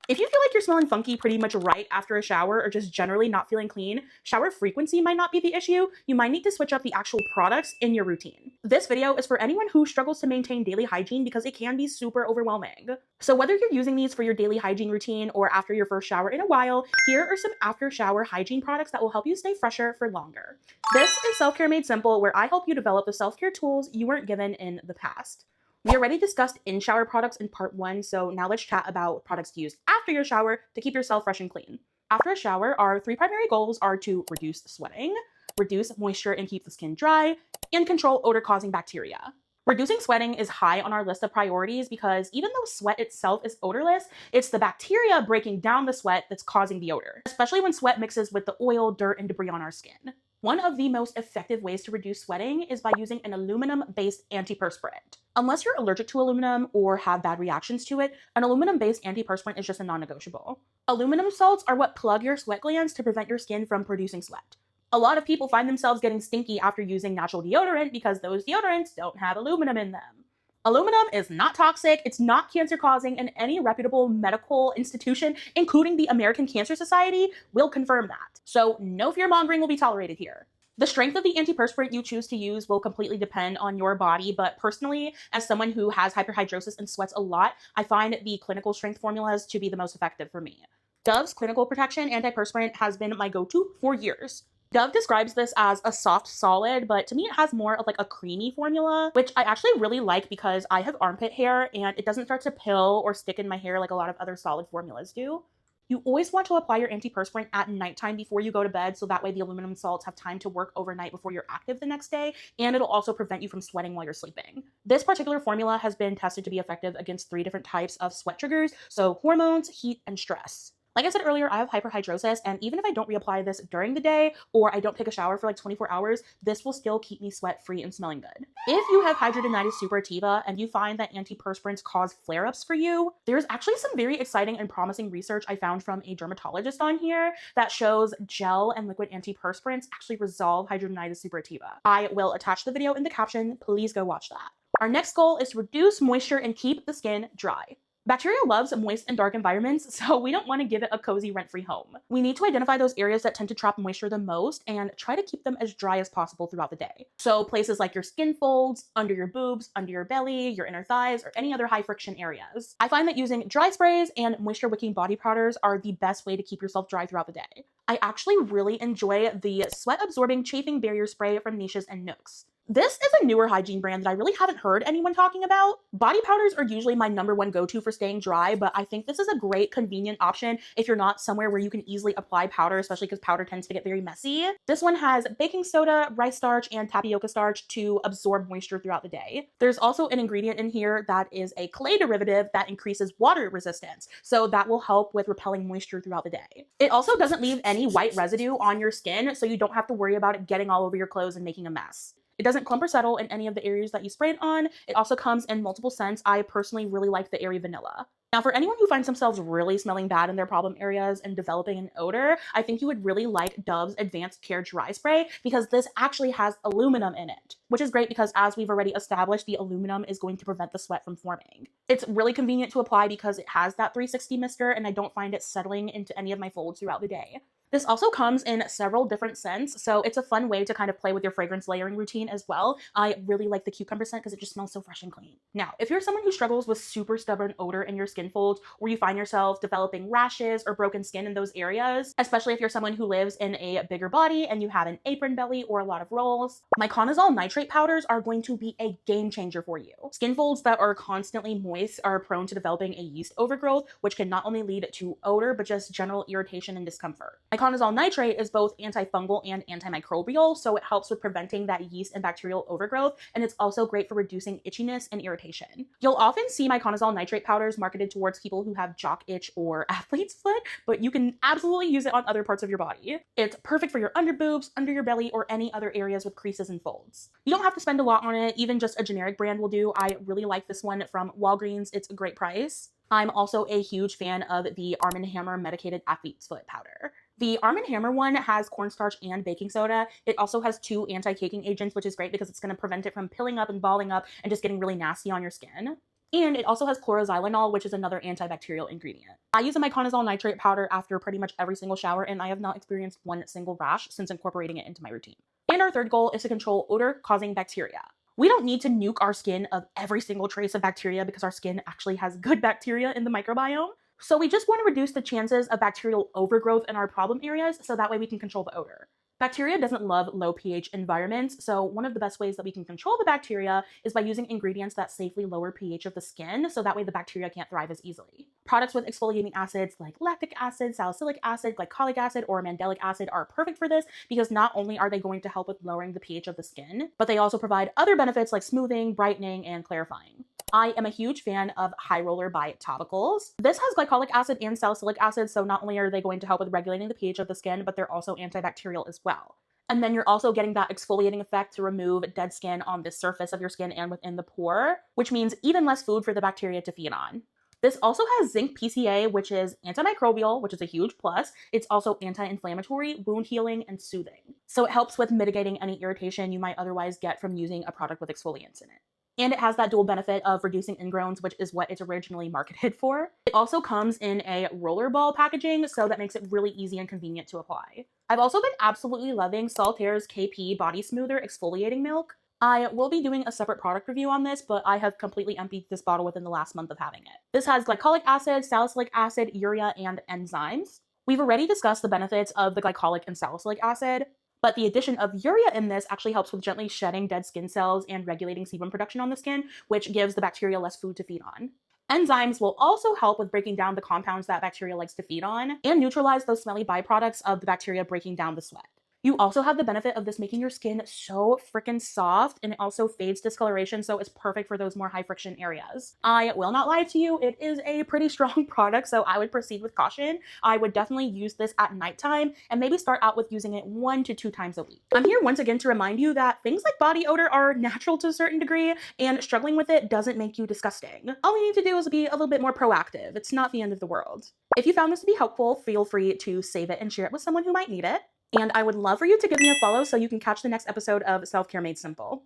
If you feel like you're smelling funky pretty much right after a shower or just generally not feeling clean, shower frequency might not be the issue. You might need to switch up the actual products in your routine. This video is for anyone who struggles to maintain daily hygiene because it can be super overwhelming. So whether you're using these for your daily hygiene routine or after your first shower in a while, here are some after shower hygiene products that will help you stay fresher for longer. This is Self-Care Made Simple, where I help you develop the self-care tools you weren't given in the past. We already discussed in-shower products in part 1, so now let's chat about products to use after your shower to keep yourself fresh and clean. After a shower, our 3 primary goals are to reduce sweating, reduce moisture and keep the skin dry, and control odor-causing bacteria. Reducing sweating is high on our list of priorities because even though sweat itself is odorless, it's the bacteria breaking down the sweat that's causing the odor, especially when sweat mixes with the oil, dirt, and debris on our skin. One of the most effective ways to reduce sweating is by using an aluminum-based antiperspirant. Unless you're allergic to aluminum or have bad reactions to it, an aluminum-based antiperspirant is just a non-negotiable. Aluminum salts are what plug your sweat glands to prevent your skin from producing sweat. A lot of people find themselves getting stinky after using natural deodorant because those deodorants don't have aluminum in them. Aluminum is not toxic, it's not cancer-causing, and any reputable medical institution, including the American Cancer Society, will confirm that. So no fear-mongering will be tolerated here. The strength of the antiperspirant you choose to use will completely depend on your body, but personally, as someone who has hyperhidrosis and sweats a lot, I find the clinical strength formulas to be the most effective for me. Dove's Clinical Protection Antiperspirant has been my go-to for years. Dove describes this as a soft solid, but to me it has more of like a creamy formula, which I actually really like because I have armpit hair and it doesn't start to pill or stick in my hair like a lot of other solid formulas do. You always want to apply your antiperspirant at nighttime before you go to bed, so that way the aluminum salts have time to work overnight before you're active the next day, and it'll also prevent you from sweating while you're sleeping. This particular formula has been tested to be effective against 3 different types of sweat triggers, so hormones, heat, and stress. Like I said earlier, I have hyperhidrosis, and even if I don't reapply this during the day or I don't take a shower for like 24 hours, this will still keep me sweat-free and smelling good. If you have hidradenitis suppurativa and you find that antiperspirants cause flare-ups for you, there's actually some very exciting and promising research I found from a dermatologist on here that shows gel and liquid antiperspirants actually resolve hidradenitis suppurativa. I will attach the video in the caption. Please go watch that. Our next goal is to reduce moisture and keep the skin dry. Bacteria loves moist and dark environments, so we don't want to give it a cozy rent-free home. We need to identify those areas that tend to trap moisture the most and try to keep them as dry as possible throughout the day. So places like your skin folds, under your boobs, under your belly, your inner thighs, or any other high friction areas. I find that using dry sprays and moisture wicking body powders are the best way to keep yourself dry throughout the day. I actually really enjoy the sweat absorbing chafing barrier spray from Niches and Nooks. This is a newer hygiene brand that I really haven't heard anyone talking about. Body powders are usually my #1 go-to for staying dry, but I think this is a great convenient option if you're not somewhere where you can easily apply powder, especially because powder tends to get very messy. This one has baking soda, rice starch, and tapioca starch to absorb moisture throughout the day. There's also an ingredient in here that is a clay derivative that increases water resistance, so that will help with repelling moisture throughout the day. It also doesn't leave any white residue on your skin, so you don't have to worry about it getting all over your clothes and making a mess. It doesn't clump or settle in any of the areas that you spray it on. It also comes in multiple scents. I personally really like the airy vanilla. Now, for anyone who finds themselves really smelling bad in their problem areas and developing an odor, I think you would really like Dove's Advanced Care Dry Spray because this actually has aluminum in it, which is great because as we've already established, the aluminum is going to prevent the sweat from forming. It's really convenient to apply because it has that 360 mister and I don't find it settling into any of my folds throughout the day. This also comes in several different scents, so it's a fun way to kind of play with your fragrance layering routine as well. I really like the cucumber scent because it just smells so fresh and clean. Now, if you're someone who struggles with super stubborn odor in your skin folds, or you find yourself developing rashes or broken skin in those areas, especially if you're someone who lives in a bigger body and you have an apron belly or a lot of rolls, miconazole nitrate powders are going to be a game changer for you. Skin folds that are constantly moist are prone to developing a yeast overgrowth, which can not only lead to odor, but just general irritation and discomfort. Miconazole nitrate is both antifungal and antimicrobial, so it helps with preventing that yeast and bacterial overgrowth, and it's also great for reducing itchiness and irritation. You'll often see miconazole nitrate powders marketed towards people who have jock itch or athlete's foot, but you can absolutely use it on other parts of your body. It's perfect for your underboobs, under your belly, or any other areas with creases and folds. You don't have to spend a lot on it, even just a generic brand will do. I really like this one from Walgreens. It's a great price. I'm also a huge fan of the Arm & Hammer Medicated Athlete's Foot powder. The Arm & Hammer one has cornstarch and baking soda. It also has 2 anti-caking agents, which is great because it's going to prevent it from pilling up and balling up and just getting really nasty on your skin. And it also has chloroxylenol, which is another antibacterial ingredient. I use a miconazole nitrate powder after pretty much every single shower, and I have not experienced one single rash since incorporating it into my routine. And our third goal is to control odor-causing bacteria. We don't need to nuke our skin of every single trace of bacteria because our skin actually has good bacteria in the microbiome. So we just want to reduce the chances of bacterial overgrowth in our problem areas so that way we can control the odor. Bacteria doesn't love low pH environments, so one of the best ways that we can control the bacteria is by using ingredients that safely lower pH of the skin, so that way the bacteria can't thrive as easily. Products with exfoliating acids like lactic acid, salicylic acid, glycolic acid, or mandelic acid are perfect for this because not only are they going to help with lowering the pH of the skin, but they also provide other benefits like smoothing, brightening, and clarifying. I am a huge fan of High Roller by Topicals. This has glycolic acid and salicylic acid, so not only are they going to help with regulating the pH of the skin, but they're also antibacterial as well. And then you're also getting that exfoliating effect to remove dead skin on the surface of your skin and within the pore, which means even less food for the bacteria to feed on. This also has zinc PCA, which is antimicrobial, which is a huge plus. It's also anti-inflammatory, wound healing, and soothing. So it helps with mitigating any irritation you might otherwise get from using a product with exfoliants in it. And it has that dual benefit of reducing ingrowns, which is what it's originally marketed for. It also comes in a rollerball packaging, so that makes it really easy and convenient to apply. I've also been absolutely loving Saltaire's KP Body Smoother Exfoliating Milk. I will be doing a separate product review on this, but I have completely emptied this bottle within the last month of having it. This has glycolic acid, salicylic acid, urea, and enzymes. We've already discussed the benefits of the glycolic and salicylic acid, but the addition of urea in this actually helps with gently shedding dead skin cells and regulating sebum production on the skin, which gives the bacteria less food to feed on. Enzymes will also help with breaking down the compounds that bacteria likes to feed on and neutralize those smelly byproducts of the bacteria breaking down the sweat. You also have the benefit of this making your skin so freaking soft, and it also fades discoloration, so it's perfect for those more high friction areas. I will not lie to you, it is a pretty strong product, so I would proceed with caution. I would definitely use this at nighttime and maybe start out with using it 1 to 2 times a week. I'm here once again to remind you that things like body odor are natural to a certain degree, and struggling with it doesn't make you disgusting. All you need to do is be a little bit more proactive. It's not the end of the world. If you found this to be helpful, feel free to save it and share it with someone who might need it. And I would love for you to give me a follow so you can catch the next episode of Self-Care Made Simple.